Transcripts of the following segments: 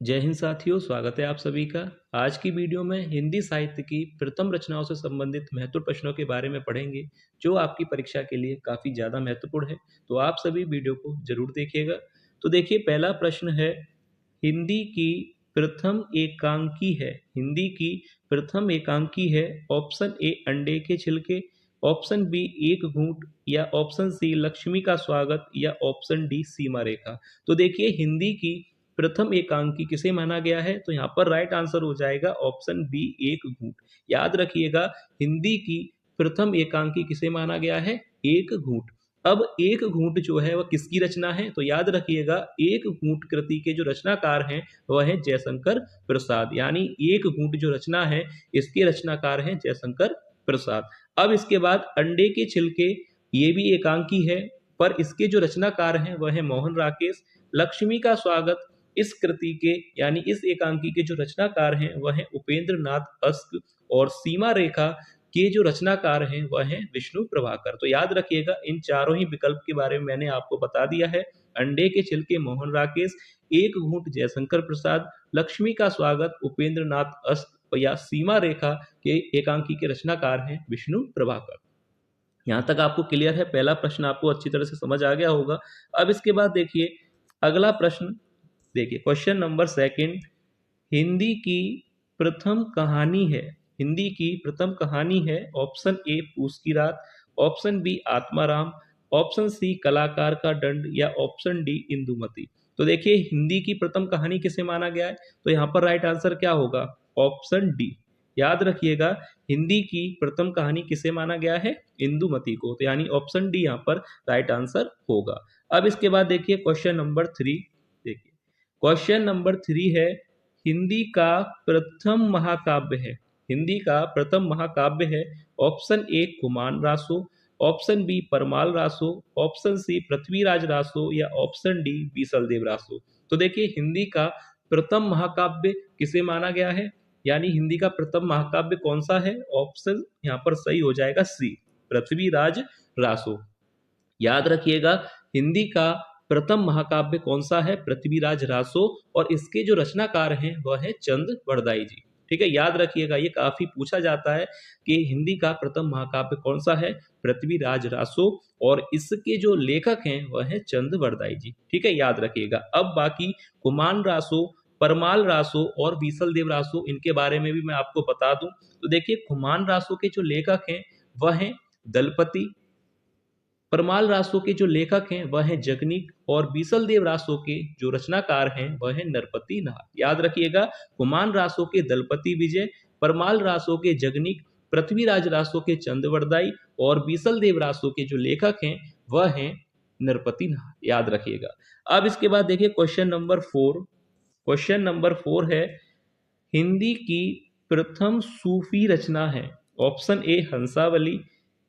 जय हिंद साथियों, स्वागत है आप सभी का। आज की वीडियो में हिंदी साहित्य की प्रथम रचनाओं से संबंधित महत्वपूर्ण प्रश्नों के बारे में पढ़ेंगे, जो आपकी परीक्षा के लिए काफ़ी ज़्यादा महत्वपूर्ण है। तो आप सभी वीडियो को जरूर देखिएगा। तो देखिए, पहला प्रश्न है, हिंदी की प्रथम एकांकी है। हिंदी की प्रथम एकांकी है। ऑप्शन ए अंडे के छिलके, ऑप्शन बी एक घूंट, या ऑप्शन सी लक्ष्मी का स्वागत, या ऑप्शन डी सीमा रेखा। तो देखिए, हिंदी की प्रथम एकांकी किसे माना गया है? तो यहाँ पर राइट आंसर हो जाएगा ऑप्शन बी एक घूंट। याद रखिएगा, हिंदी की प्रथम एकांकी किसे माना गया है? एक घूंट। अब एक घूंट जो है वह किसकी रचना है? तो याद रखिएगा, एक घूंट कृति के जो रचनाकार हैं वह है जयशंकर प्रसाद। यानी एक घूंट जो रचना है, इसके रचनाकार हैं जयशंकर प्रसाद। अब इसके बाद अंडे के छिलके, ये भी एकांकी है, पर इसके जो रचनाकार हैं वह है मोहन राकेश। लक्ष्मी का स्वागत, इस कृति के यानी इस एकांकी के जो रचनाकार हैं वह है उपेंद्र नाथ अस्क। और सीमा रेखा के जो रचनाकार हैं वह है विष्णु प्रभाकर। तो याद रखिएगा, इन चारों ही विकल्प के बारे में मैंने आपको बता दिया है। अंडे के छिलके मोहन राकेश, एक घूंट जयशंकर प्रसाद, लक्ष्मी का स्वागत उपेंद्र नाथ अस्क, या सीमा रेखा के एकांकी के रचनाकार हैं विष्णु प्रभाकर। यहाँ तक आपको क्लियर है? पहला प्रश्न आपको अच्छी तरह से समझ आ गया होगा। अब इसके बाद देखिए अगला प्रश्न। देखिए क्वेश्चन नंबर सेकंड, हिंदी की प्रथम कहानी है। हिंदी की प्रथम कहानी है। ऑप्शन ए Poos ki Raat, option B Atmaram, option C Kalakar ka दंड, या ऑप्शन डी इंदुमती। तो देखिए, हिंदी की प्रथम कहानी किसे माना गया है? तो यहाँ पर राइट आंसर क्या होगा? Option D. याद रखिएगा, हिंदी की प्रथम कहानी किसे माना गया है? इंदुमती को। तो यानी ऑप्शन डी यहाँ पर राइट आंसर होगा। अब इसके बाद देखिए क्वेश्चन नंबर 3। देखिए क्वेश्चन नंबर 3 है, हिंदी का प्रथम महाकाव्य है। हिंदी का प्रथम महाकाव्य है। Option A Kumar Raso, option B Parmal Raso, option C Prithviraj Raso, या ऑप्शन डी बीसल देव रासो। तो देखिए, हिंदी का प्रथम महाकाव्य किसे माना गया है, यानी हिंदी का प्रथम महाकाव्य कौन सा है? ऑप्शन यहाँ पर सही हो जाएगा सी, पृथ्वीराज रासो। याद रखिएगा, हिंदी का प्रथम महाकाव्य कौन सा है? पृथ्वीराज रासो। और इसके जो रचनाकार हैं वह है चंद वरदाई जी। ठीक है, याद रखिएगा, ये काफी पूछा जाता है कि हिंदी का प्रथम महाकाव्य कौन सा है? पृथ्वीराज रासो। और इसके जो लेखक हैं वह है चंद वरदाई जी। ठीक है, याद रखिएगा। अब बाकी कुमार रासो, परमाल रासो और बीसल देव रासो, इनके बारे में भी मैं आपको बता दूं। तो देखिए, कुमार रासो के जो लेखक हैं वह है दलपति, परमाल रासो के जो लेखक हैं वह है जगनीक, और बीसल देव रासो के जो रचनाकार हैं वह है नरपति नाथ। याद रखिएगा, कुमार रासो के दलपति विजय, परमाल रासो के जगनीक, पृथ्वीराज रासो के चंदवरदाई, और बीसल देव रासो के जो लेखक हैं वह हैं नरपति नाथ। याद रखिएगा। अब इसके बाद देखिए क्वेश्चन नंबर 4। क्वेश्चन नंबर 4 है, हिंदी की प्रथम सूफी रचना है। Option A Hansavali,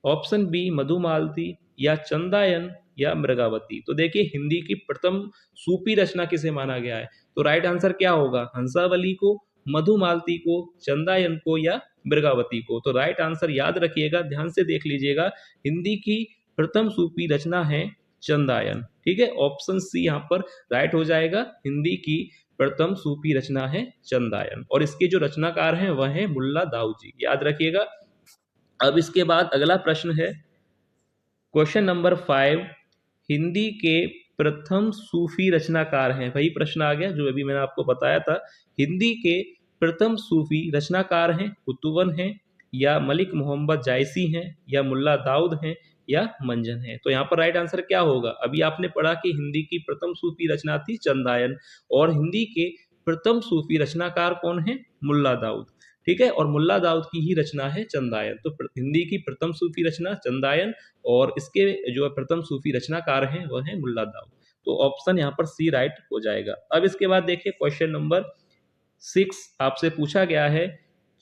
option B Madhumalati, या चंदायन, या मृगावती। तो देखिए, हिंदी की प्रथम सूफी रचना किसे माना गया है? तो राइट आंसर क्या होगा? हंसावली को, मधुमालती को, चंदायन को, या मृगावती को। तो राइट आंसर याद रखिएगा, ध्यान से देख लीजिएगा, हिंदी की प्रथम सूफी रचना है चंदायन। ठीक है, ऑप्शन सी यहाँ पर राइट हो जाएगा। हिंदी की प्रथम सूफी रचना है चंदायन, और इसके जो रचनाकार हैं वह है मुल्ला दाऊद जी। याद रखिएगा। अब इसके बाद अगला प्रश्न है, क्वेश्चन नंबर 5, हिंदी के प्रथम सूफी रचनाकार हैं। वही प्रश्न आ गया जो अभी मैंने आपको बताया था। हिंदी के प्रथम सूफी रचनाकार हैं कुतुबन हैं, या मलिक मोहम्मद जायसी हैं, या मुल्ला दाऊद हैं, या मंजन है। तो यहाँ पर राइट आंसर क्या होगा? अभी आपने पढ़ा कि हिंदी की प्रथम सूफी रचना थी चंदायन, और हिंदी के प्रथम सूफी रचनाकार कौन है? मुल्ला दाऊद। ठीक है, और मुल्ला दाऊद की ही रचना है चंदायन। तो हिंदी की प्रथम सूफी रचना चंदायन, और इसके जो प्रथम सूफी रचनाकार हैं वह है मुल्ला दाऊद। तो ऑप्शन यहाँ पर सी राइट हो जाएगा। अब इसके बाद देखिए क्वेश्चन नंबर 6 आपसे पूछा गया है,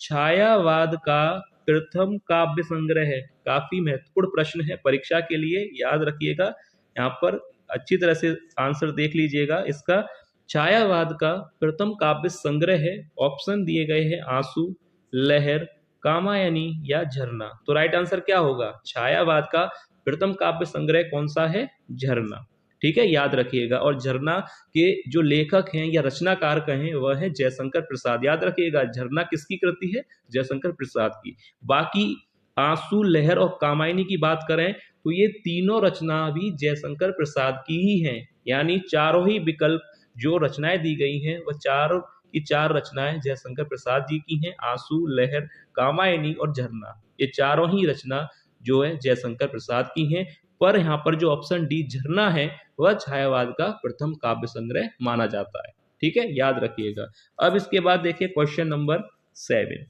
छायावाद का प्रथम काव्य संग्रह है। काफी महत्वपूर्ण प्रश्न है परीक्षा के लिए, याद रखिएगा। यहाँ पर अच्छी तरह से आंसर देख लीजिएगा इसका। छायावाद का प्रथम काव्य संग्रह है। ऑप्शन दिए गए हैं आंसू, लहर, कामायनी, या झरना। तो राइट आंसर क्या होगा? छायावाद का प्रथम काव्य संग्रह कौन सा है? झरना। ठीक है, याद रखिएगा। और झरना के जो लेखक हैं या रचनाकार कहें वह है जयशंकर प्रसाद। याद रखिएगा, झरना किसकी कृति है? जयशंकर प्रसाद की। बाकी आंसू, लहर और कामायनी की बात करें तो ये तीनों रचना भी जयशंकर प्रसाद की ही हैं। यानी चारों ही विकल्प जो रचनाएं दी गई हैं वह चारों की चार रचनाएं जयशंकर प्रसाद जी की हैं। आंसू, लहर, कामायनी और झरना, ये चारों ही रचना जो है जयशंकर प्रसाद की हैं। पर यहाँ पर जो ऑप्शन डी झरना है वह छायावाद का प्रथम काव्य संग्रह माना जाता है। ठीक है, याद रखिएगा। अब इसके बाद देखिए क्वेश्चन नंबर 7।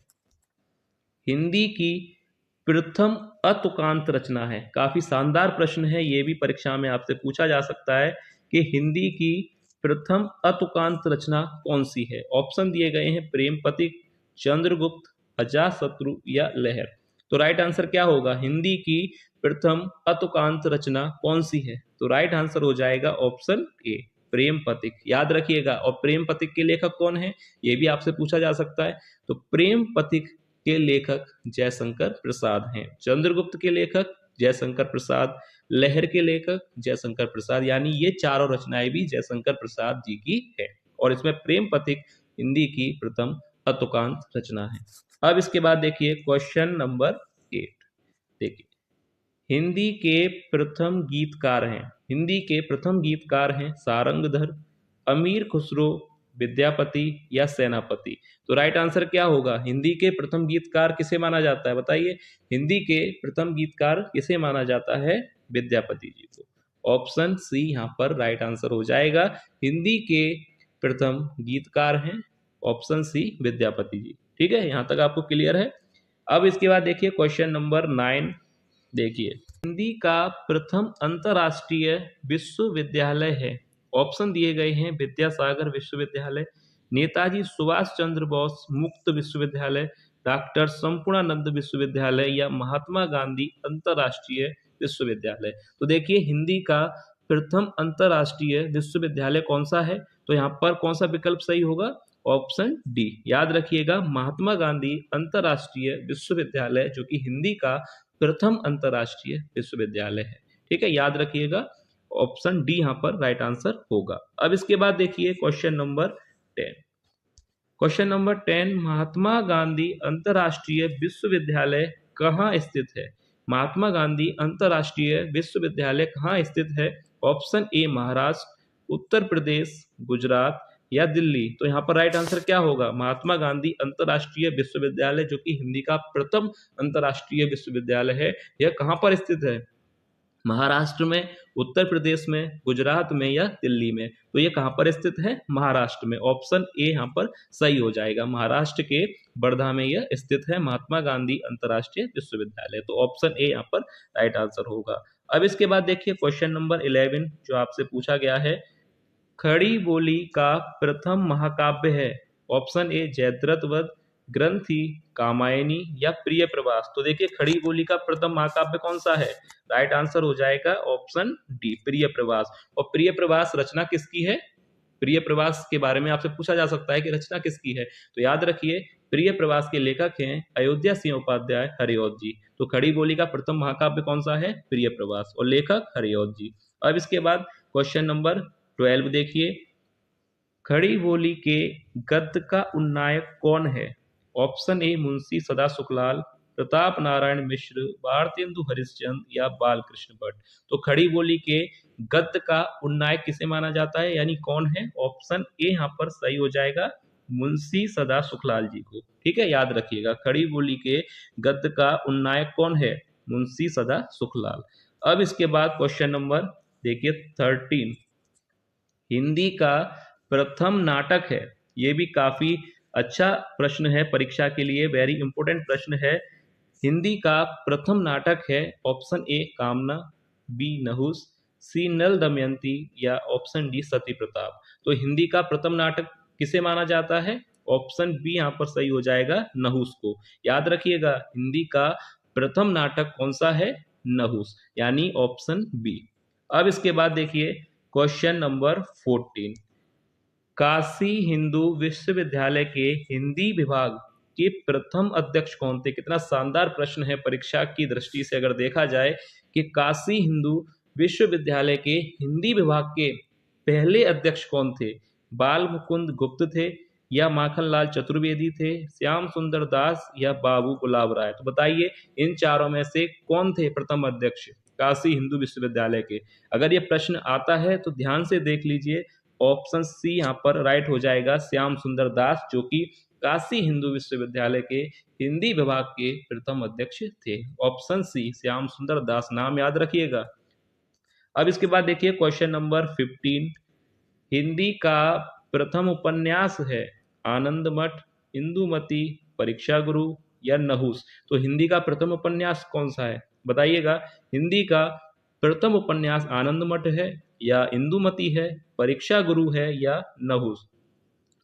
हिंदी की प्रथम अतुकांत रचना है। काफी शानदार प्रश्न है, ये भी परीक्षा में आपसे पूछा जा सकता है कि हिंदी की प्रथम अतुकांत रचना कौन सी है। ऑप्शन दिए गए हैं प्रेमपतिक, चंद्रगुप्त, अजातशत्रु या लहर। तो राइट आंसर क्या होगा? हिंदी की प्रथम अतुकांत रचना कौन सी है? तो राइट आंसर हो जाएगा ऑप्शन ए, प्रेमपतिक। याद रखिएगा। और प्रेमपतिक के लेखक कौन है, ये भी आपसे पूछा जा सकता है। तो प्रेमपतिक के लेखक जयशंकर प्रसाद हैं। चंद्रगुप्त के लेखक जयशंकर प्रसाद, लहर के लेखक जयशंकर प्रसाद, यानी ये चारों रचनाएं भी जयशंकर प्रसाद जी की है। और इसमें प्रेमपतिक हिंदी की प्रथम अतुकांत रचना है। अब इसके बाद देखिए क्वेश्चन नंबर 8। देखिए, हिंदी के प्रथम गीतकार हैं। हिंदी के प्रथम गीतकार हैं सारंगधर, अमीर खुसरो, विद्यापति या सेनापति। तो राइट आंसर क्या होगा? हिंदी के प्रथम गीतकार किसे माना जाता है? बताइए, हिंदी के प्रथम गीतकार किसे माना जाता है? विद्यापति जी को। ऑप्शन सी यहाँ पर राइट आंसर हो जाएगा। हिंदी के प्रथम गीतकार हैं ऑप्शन सी विद्यापति जी। ठीक है, यहाँ तक आपको क्लियर है। अब इसके बाद देखिए क्वेश्चन नंबर 9। देखिए, हिंदी का प्रथम अंतर्राष्ट्रीय विश्वविद्यालय है। ऑप्शन दिए गए हैं विद्यासागर विश्वविद्यालय, नेताजी सुभाष चंद्र बोस मुक्त विश्वविद्यालय, डॉक्टर संपूर्णानंद विश्वविद्यालय या महात्मा गांधी अंतर्राष्ट्रीय विश्वविद्यालय। तो देखिए, हिंदी का प्रथम अंतर्राष्ट्रीय विश्वविद्यालय कौन सा है? तो यहाँ पर कौन सा विकल्प सही होगा? Option D. याद रखिएगा, महात्मा गांधी अंतर्राष्ट्रीय विश्वविद्यालय जो कि हिंदी का प्रथम अंतर्राष्ट्रीय विश्वविद्यालय है। ठीक है, याद रखिएगा, ऑप्शन डी यहाँ पर राइट आंसर होगा। अब इसके बाद देखिए question number 10। Question number 10, Mahatma Gandhi अंतर्राष्ट्रीय विश्वविद्यालय कहाँ स्थित है? महात्मा गांधी अंतर्राष्ट्रीय विश्वविद्यालय कहाँ स्थित है? ऑप्शन ए महाराष्ट्र, उत्तर प्रदेश, गुजरात या दिल्ली। तो यहाँ पर राइट आंसर क्या होगा? महात्मा गांधी अंतर्राष्ट्रीय विश्वविद्यालय जो कि हिंदी का प्रथम अंतर्राष्ट्रीय विश्वविद्यालय है, यह कहाँ पर स्थित है? महाराष्ट्र में, उत्तर प्रदेश में, गुजरात में या दिल्ली में। तो ये कहाँ पर स्थित है? महाराष्ट्र में। ऑप्शन ए यहाँ पर सही हो जाएगा। महाराष्ट्र के वर्धा में यह स्थित है महात्मा गांधी अंतर्राष्ट्रीय विश्वविद्यालय। तो ऑप्शन ए यहाँ पर राइट आंसर होगा। अब इसके बाद देखिए क्वेश्चन नंबर 11 जो आपसे पूछा गया है, खड़ी बोली का प्रथम महाकाव्य है। ऑप्शन ए जयद्रथ वध, ग्रंथि, कामायनी या प्रिय प्रवास। तो देखिए, खड़ी बोली का प्रथम महाकाव्य कौन सा है? राइट आंसर हो जाएगा ऑप्शन डी, प्रिय प्रवास। और प्रिय प्रवास रचना किसकी है? प्रिय प्रवास के बारे में आपसे पूछा जा सकता है कि रचना किसकी है। तो याद रखिए, प्रिय प्रवास के लेखक हैं अयोध्या सिंह उपाध्याय, हरिऔध जी। तो खड़ी बोली का प्रथम महाकाव्य कौन सा है? प्रिय प्रवास, और लेखक हरिऔध जी। अब इसके बाद क्वेश्चन नंबर 12 देखिए, खड़ी बोली के गद्य का उन्नायक कौन है? ऑप्शन ए मुंशी सदा सुखलाल, प्रताप नारायण मिश्र, भारतेंदु हरिश्चंद्र या बालकृष्ण भट्ट। तो खड़ी बोली के गद्य का उन्नायक किसे माना जाता है, यानी कौन है? ऑप्शन ए यहाँ पर सही हो जाएगा, मुंशी सदा सुखलाल जी को। ठीक है, याद रखिएगा, खड़ी बोली के गद्य का उन्नायक कौन है? मुंशी सदा सुखलाल। अब इसके बाद क्वेश्चन नंबर देखिए 13, हिंदी का प्रथम नाटक है। ये भी काफी अच्छा प्रश्न है परीक्षा के लिए, वेरी इंपोर्टेंट प्रश्न है। हिंदी का प्रथम नाटक है। ऑप्शन ए कामना, बी नहुस, सी नल दमयंती या ऑप्शन डी सती प्रताप। तो हिंदी का प्रथम नाटक किसे माना जाता है? ऑप्शन बी यहाँ पर सही हो जाएगा, नहुस को। याद रखिएगा, हिंदी का प्रथम नाटक कौन सा है? नहुस, यानी ऑप्शन बी। अब इसके बाद देखिए क्वेश्चन नंबर 14, काशी हिंदू विश्वविद्यालय के हिंदी विभाग के प्रथम अध्यक्ष कौन थे? कितना शानदार प्रश्न है परीक्षा की दृष्टि से अगर देखा जाए कि काशी हिंदू विश्वविद्यालय के हिंदी विभाग के पहले अध्यक्ष कौन थे? बाल मुकुंद गुप्त थे, या माखनलाल चतुर्वेदी थे, श्याम सुंदर दास, या बाबू गुलाब राय? तो बताइए इन चारों में से कौन थे प्रथम अध्यक्ष काशी हिंदू विश्वविद्यालय के? अगर ये प्रश्न आता है तो ध्यान से देख लीजिए, ऑप्शन सी यहाँ पर राइट हो जाएगा, श्याम सुंदर दास, जो कि काशी हिंदू विश्वविद्यालय के हिंदी विभाग के प्रथम अध्यक्ष थे। ऑप्शन सी श्याम सुंदर दास, नाम याद रखिएगा। अब इसके बाद देखिए क्वेश्चन नंबर 15, हिंदी का प्रथम उपन्यास है आनंद मठ, इंदुमती, परीक्षा गुरु, या नहुस? तो हिंदी का प्रथम उपन्यास कौन सा है बताइएगा। हिंदी का प्रथम उपन्यास आनंद मठ है, या इंदुमती है, परीक्षा गुरु है, या नहुस?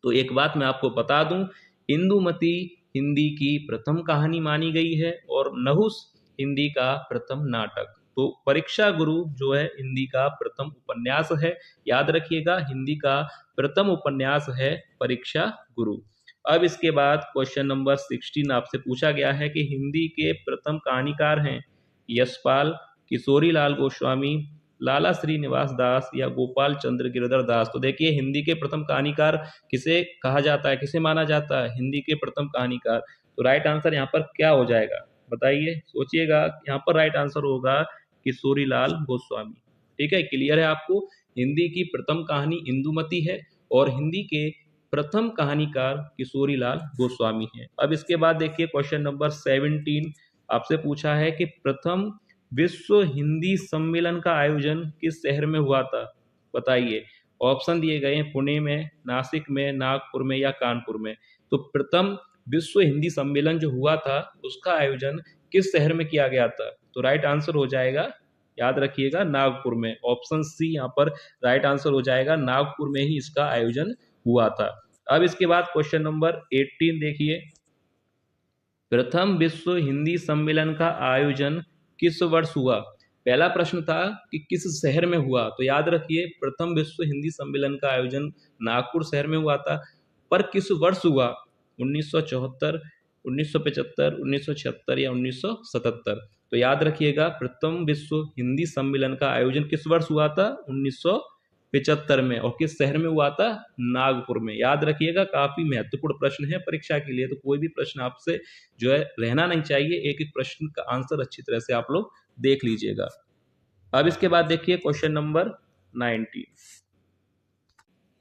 तो एक बात मैं आपको बता दूं, इंदुमती हिंदी की प्रथम कहानी मानी गई है और नहुस हिंदी का प्रथम नाटक। तो परीक्षा गुरु जो है हिंदी का प्रथम उपन्यास है, याद रखिएगा, हिंदी का प्रथम उपन्यास है परीक्षा गुरु। अब इसके बाद क्वेश्चन नंबर 16 आपसे पूछा गया है कि हिंदी के प्रथम कहानीकार हैं यशपाल, किशोरी लाल गोस्वामी, लाला श्रीनिवास दास, या गोपाल चंद्र गिरधर दास? तो देखिए हिंदी के प्रथम कहानीकार किसे कहा जाता है, किसे माना जाता है हिंदी के प्रथम कहानीकार? तो राइट आंसर यहाँ पर क्या हो जाएगा बताइए, सोचिएगा। यहाँ पर राइट आंसर होगा किशोरी लाल गोस्वामी। ठीक है, क्लियर है आपको? हिंदी की प्रथम कहानी इंदुमती है और हिंदी के प्रथम कहानीकार किशोरी लाल गोस्वामी है। अब इसके बाद देखिए क्वेश्चन नंबर 17 आपसे पूछा है कि प्रथम विश्व हिंदी सम्मेलन का आयोजन किस शहर में हुआ था बताइए। ऑप्शन दिए गए हैं पुणे में, नासिक में, नागपुर में, या कानपुर में? तो प्रथम विश्व हिंदी सम्मेलन जो हुआ था उसका आयोजन किस शहर में किया गया था? तो राइट आंसर हो जाएगा, याद रखिएगा, नागपुर में। ऑप्शन सी यहाँ पर राइट आंसर हो जाएगा, नागपुर में ही इसका आयोजन हुआ था। अब इसके बाद क्वेश्चन नंबर 18 देखिए, प्रथम विश्व हिंदी सम्मेलन का आयोजन किस वर्ष हुआ? पहला प्रश्न था कि किस शहर में हुआ, तो याद रखिए प्रथम विश्व हिंदी सम्मेलन का आयोजन नागपुर शहर में हुआ था, पर किस वर्ष हुआ? 1974, 1975, 1976, या 1977? तो याद रखिएगा प्रथम विश्व हिंदी सम्मेलन का आयोजन किस वर्ष हुआ था? 1975 में। और किस शहर में हुआ था? नागपुर में। याद रखिएगा, काफी महत्वपूर्ण प्रश्न है परीक्षा के लिए, तो कोई भी प्रश्न आपसे जो है रहना नहीं चाहिए, एक एक प्रश्न का आंसर अच्छी तरह से आप लोग देख लीजिएगा। अब इसके बाद देखिए क्वेश्चन नंबर 19,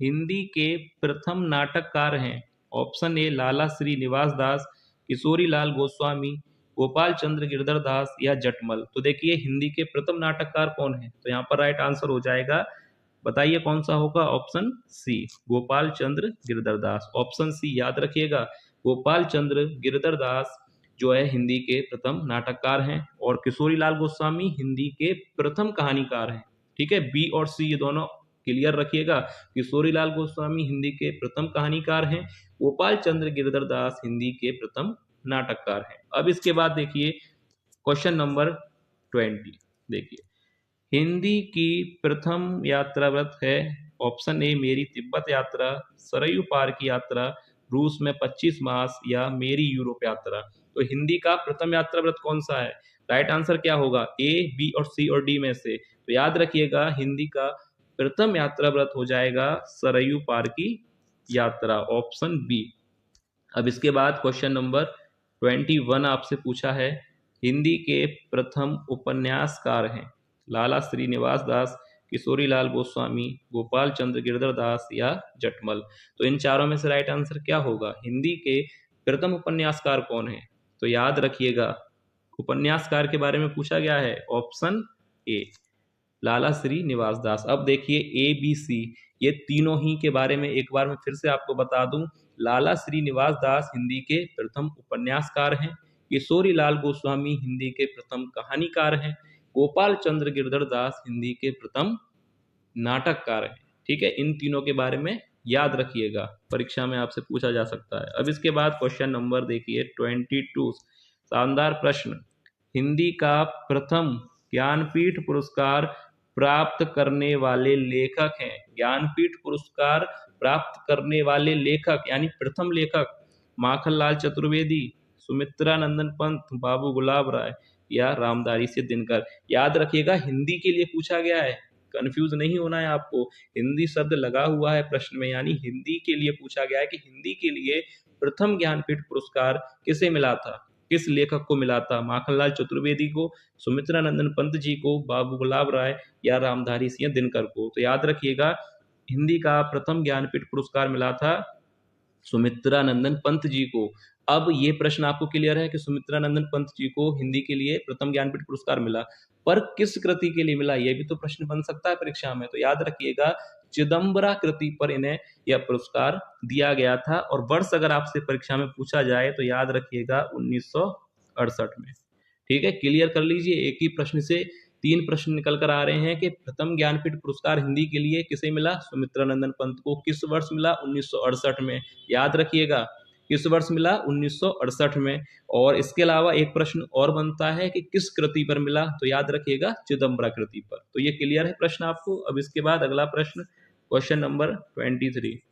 हिंदी के प्रथम नाटककार हैं ऑप्शन ए लाला श्रीनिवास दास, किशोरी लाल गोस्वामी, गोपाल चंद्र गिरधर दास, या जटमल? तो देखिए हिंदी के प्रथम नाटककार कौन है? तो यहाँ पर राइट आंसर हो जाएगा, बताइए कौन सा होगा? ऑप्शन सी गोपाल चंद्र गिरधर दास। ऑप्शन सी याद रखिएगा, गोपाल चंद्र गिरधर दास जो है हिंदी के प्रथम नाटककार हैं, और किशोरी लाल गोस्वामी हिंदी के प्रथम कहानीकार हैं। ठीक है, बी और सी ये दोनों क्लियर रखिएगा। किशोरी लाल गोस्वामी हिंदी के प्रथम कहानीकार हैं, गोपाल चंद्र गिरधर दास हिंदी के प्रथम नाटककार हैं। अब इसके बाद देखिए क्वेश्चन नंबर 20, देखिए हिंदी की प्रथम यात्रा व्रत है ऑप्शन ए मेरी तिब्बत यात्रा, सरयू पार की यात्रा, रूस में 25 मास, या मेरी यूरोप यात्रा? तो हिंदी का प्रथम यात्रा व्रत कौन सा है? राइट आंसर क्या होगा? ए, बी और सी और डी में से? तो याद रखिएगा हिंदी का प्रथम यात्रा व्रत हो जाएगा सरयू पार की यात्रा, ऑप्शन बी। अब इसके बाद क्वेश्चन नंबर 21 आपसे पूछा है, हिंदी के प्रथम उपन्यासकार हैं लाला श्रीनिवास दास, किशोरी लाल गोस्वामी, गोपाल चंद्र गिरधर दास, या जटमल? तो इन चारों में से राइट आंसर क्या होगा? हिंदी के प्रथम उपन्यासकार कौन है? तो याद रखिएगा उपन्यासकार के बारे में पूछा गया है, ऑप्शन ए लाला श्रीनिवास दास। अब देखिए ए, बी, सी ये तीनों ही के बारे में एक बार मैं फिर से आपको बता दूं, लाला श्रीनिवास दास हिंदी के प्रथम उपन्यासकार हैं, किशोरी लाल गोस्वामी हिंदी के प्रथम कहानीकार हैं, गोपाल चंद्र गिरधर दास हिंदी के प्रथम नाटककार हैं। ठीक है, इन तीनों के बारे में याद रखिएगा, परीक्षा में आपसे पूछा जा सकता है। अब इसके बाद क्वेश्चन नंबर देखिए 22, शानदार प्रश्न, हिंदी का प्रथम ज्ञानपीठ पुरस्कार प्राप्त करने वाले लेखक हैं। ज्ञानपीठ पुरस्कार प्राप्त करने वाले लेखक यानी प्रथम लेखक माखनलाल चतुर्वेदी, सुमित्रा नंदन पंत, बाबू गुलाब राय, या रामधारी सिंह दिनकर। याद रखिएगा हिंदी के लिए पूछा गया है, कंफ्यूज नहीं होना है आपको। हिंदी शब्द लगा हुआ है प्रश्न में, यानी हिंदी के लिए पूछा गया है कि हिंदी के लिए प्रथम ज्ञानपीठ पुरस्कार किसे मिला था, किस लेखक को मिला था। माखनलाल चतुर्वेदी को, सुमित्रा नंदन पंत जी को, बाबू गुलाब राय या रामधारी सिंह दिनकर को। तो याद रखिएगा हिंदी का प्रथम ज्ञानपीठ पुरस्कार मिला था सुमित्रा नंदन पंत जी को। अब ये प्रश्न आपको क्लियर है कि सुमित्रा नंदन पंत जी को हिंदी के लिए प्रथम ज्ञानपीठ पुरस्कार मिला, पर किस कृति के लिए मिला, यह भी तो प्रश्न बन सकता है परीक्षा में। तो याद रखिएगा चिदम्बरा कृति पर इन्हें यह पुरस्कार दिया गया था। और वर्ष अगर आपसे परीक्षा में पूछा जाए तो याद रखिएगा 1968 में। ठीक है, क्लियर कर लीजिए। एक ही प्रश्न से 3 प्रश्न निकल कर आ रहे हैं कि प्रथम ज्ञानपीठ पुरस्कार हिंदी के लिए किसे मिला, सुमित्रा नंदन पंत को। किस वर्ष मिला, 1968 में। याद रखिएगा किस वर्ष मिला, 1968 में। और इसके अलावा एक प्रश्न और बनता है कि किस कृति पर मिला, तो याद रखिएगा चिदम्बरा कृति पर। तो ये क्लियर है प्रश्न आपको। अब इसके बाद अगला प्रश्न, क्वेश्चन नंबर 23।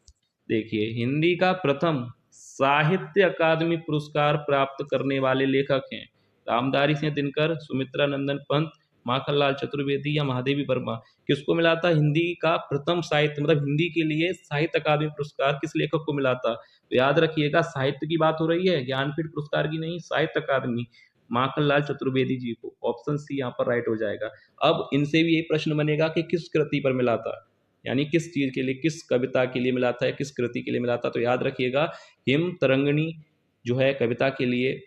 देखिए, हिंदी का प्रथम साहित्य अकादमी पुरस्कार प्राप्त करने वाले लेखक हैं रामधारी सिंह दिनकर, सुमित्रा नंदन पंत, माखनलाल चतुर्वेदी या महादेवी वर्मा। किसको मिला था हिंदी का प्रथम साहित्य, मतलब हिंदी के लिए साहित्य अकादमी पुरस्कार किस लेखक को मिला था। तो याद रखिएगा साहित्य की बात हो रही है, ज्ञानपीठ पुरस्कार की नहीं, साहित्य अकादमी, माखनलाल चतुर्वेदी जी को। ऑप्शन सी यहाँ पर राइट हो जाएगा। अब इनसे भी यही प्रश्न बनेगा कि किस कृति पर मिला था, यानी किस चीज के लिए, किस कविता के लिए मिला था या किस कृति के लिए मिला था। तो याद रखिएगा हिम तरंगिणी जो है कविता के लिए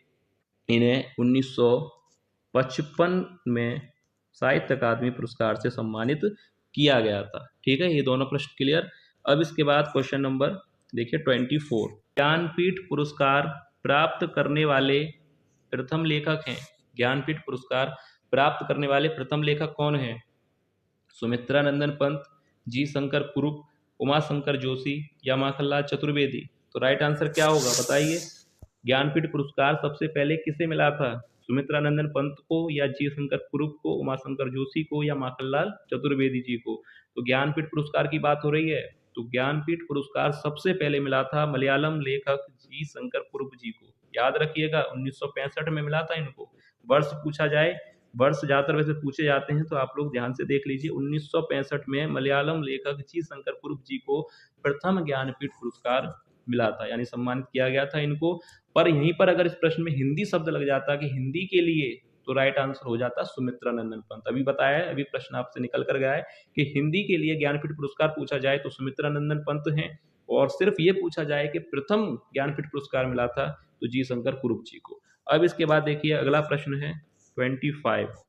इन्हें 1955 में साहित्य अकादमी पुरस्कार से सम्मानित किया गया था। ठीक है, ये दोनों प्रश्न क्लियर। अब इसके बाद क्वेश्चन नंबर देखिए 24। ज्ञानपीठ पुरस्कार प्राप्त करने वाले प्रथम लेखक हैं। ज्ञानपीठ पुरस्कार प्राप्त करने वाले प्रथम लेखक कौन हैं, सुमित्रा नंदन पंत, जी शंकर कुरुप, उमा शंकर जोशी या माखनलाल चतुर्वेदी। तो राइट आंसर क्या होगा बताइए। ज्ञानपीठ पुरस्कार सबसे पहले किसे मिला था, सुमित्रा नंदन पंत को या जी शंकर कुरुप को, उमा शंकर जोशी को या माखनलाल चतुर्वेदी जी को। तो ज्ञानपीठ पुरस्कार की बात हो रही है, तो ज्ञानपीठ पुरस्कार सबसे पहले मिला था मलयालम लेखक जी शंकर कुरुप जी को। याद रखिएगा 1965 में मिला था इनको। वर्ष पूछा जाए, वर्ष ज्यादातर वैसे पूछे जाते हैं तो आप लोग ध्यान से देख लीजिए। 1965 में मलयालम लेखक जी शंकर कुरुप जी को प्रथम ज्ञानपीठ पुरस्कार मिला था, यानी सम्मानित किया गया था इनको। पर यहीं पर अगर इस प्रश्न में हिंदी शब्द लग जाता कि हिंदी के लिए, तो राइट आंसर हो जाता सुमित्रा नंदन पंत। अभी बताया है, अभी प्रश्न आपसे निकल कर गया है कि हिंदी के लिए ज्ञानपीठ पुरस्कार पूछा जाए तो सुमित्रा नंदन पंत हैं, और सिर्फ ये पूछा जाए कि प्रथम ज्ञानपीठ पुरस्कार मिला था तो जी शंकर कुरुप जी को। अब इसके बाद देखिए अगला प्रश्न है 25।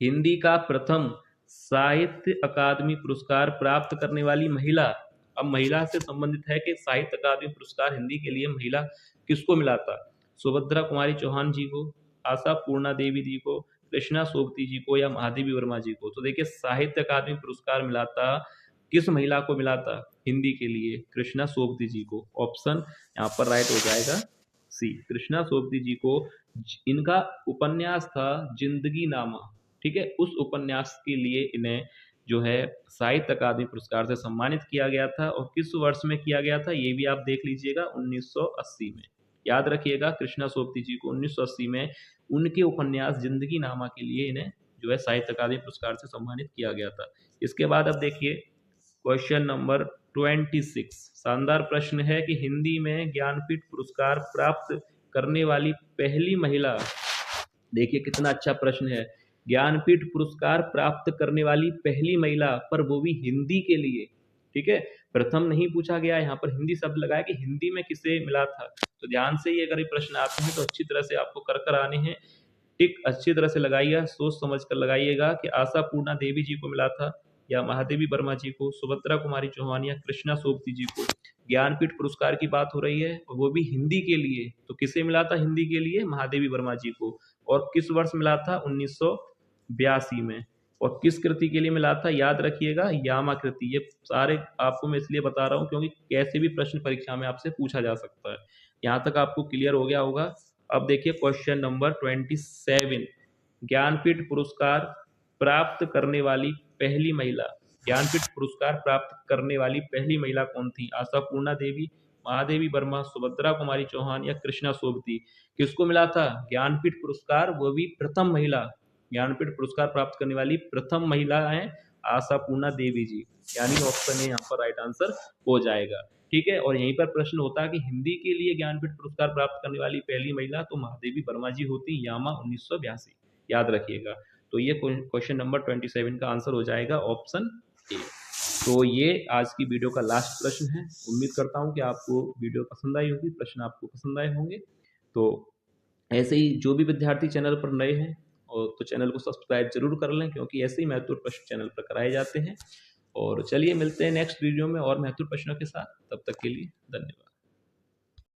हिंदी का प्रथम साहित्य अकादमी पुरस्कार प्राप्त करने वाली महिला। अब महिला से संबंधित है कि साहित्य अकादमी पुरस्कार हिंदी के लिए महिला किसको मिला था, सुभद्रा कुमारी चौहान जी को, आशा पूर्णा देवी जी को, कृष्णा सोबती जी को या महादेवी वर्मा जी को। तो देखिए साहित्य अकादमी पुरस्कार मिला था, किस महिला को मिला था हिंदी के लिए, कृष्णा सोबती जी को। ऑप्शन यहाँ पर राइट हो जाएगा सी, कृष्णा सोबती जी को। इनका उपन्यास था जिंदगी नामा, ठीक है, उस उपन्यास के लिए इन्हें जो है साहित्य अकादमी पुरस्कार से सम्मानित किया गया था। और किस वर्ष में किया गया था ये भी आप देख लीजिएगा, 1980 में। याद रखिएगा कृष्णा सोबती जी को 1980 में उनके उपन्यास जिंदगी नामा के लिए इन्हें जो है साहित्य अकादमी पुरस्कार से सम्मानित किया गया था। इसके बाद अब देखिए क्वेश्चन नंबर 26। शानदार प्रश्न है कि हिंदी में ज्ञानपीठ पुरस्कार प्राप्त करने वाली पहली महिला। देखिए कितना अच्छा प्रश्न है, ज्ञानपीठ पुरस्कार प्राप्त करने वाली पहली महिला, पर वो भी हिंदी के लिए। ठीक है, प्रथम नहीं पूछा गया, यहाँ पर हिंदी शब्द लगाया कि हिंदी में किसे मिला था। तो ध्यान से ये अगर ये प्रश्न आते हैं तो अच्छी तरह से आपको कर आने हैं। टिक अच्छी तरह से लगाइएगा, सोच समझ कर लगाइएगा कि आशा पूर्णा देवी जी को मिला था या महादेवी वर्मा जी को, सुभद्रा कुमारी चौहान या कृष्णा सोबती जी को। ज्ञानपीठ पुरस्कार की बात हो रही है और वो भी हिंदी के लिए, तो किसे मिला था हिंदी के लिए, महादेवी वर्मा जी को। और किस वर्ष मिला था, 1982 में। और किस कृति के लिए मिला था, याद रखिएगा यामा कृति। ये सारे आपको मैं इसलिए बता रहा हूँ क्योंकि कैसे भी प्रश्न परीक्षा में आपसे पूछा जा सकता है। यहाँ तक आपको क्लियर हो गया होगा। अब देखिए क्वेश्चन नंबर 27। ज्ञानपीठ पुरस्कार प्राप्त करने वाली पहली महिला। ज्ञानपीठ पुरस्कार प्राप्त करने वाली पहली महिला कौन थी, आशा पूर्णा देवी, महादेवी वर्मा, सुभद्रा कुमारी चौहान या कृष्णा सोबती। किसको मिला था ज्ञानपीठ पुरस्कार, वो भी प्रथम महिला। ज्ञानपीठ पुरस्कार प्राप्त करने वाली प्रथम महिला है आशापूर्णा देवी जी, यानी ऑप्शन ए यहाँ पर राइट आंसर हो जाएगा। ठीक है, और यहीं पर प्रश्न होता है कि हिंदी के लिए ज्ञानपीठ पुरस्कार प्राप्त करने वाली पहली महिला तो महादेवी वर्मा जी होती, यामा 1982, याद रखिएगा। तो ये क्वेश्चन नंबर 27 का आंसर हो जाएगा ऑप्शन ए। तो ये आज की वीडियो का लास्ट प्रश्न है। उम्मीद करता हूँ कि आपको वीडियो पसंद आई होगी, प्रश्न आपको पसंद आए होंगे। तो ऐसे ही जो भी विद्यार्थी चैनल पर नए हैं और तो चैनल को सब्सक्राइब जरूर कर लें, क्योंकि ऐसे ही महत्वपूर्ण प्रश्न चैनल पर कराए जाते हैं। और चलिए मिलते हैं नेक्स्ट वीडियो में और महत्वपूर्ण प्रश्नों के साथ। तब तक के लिए धन्यवाद।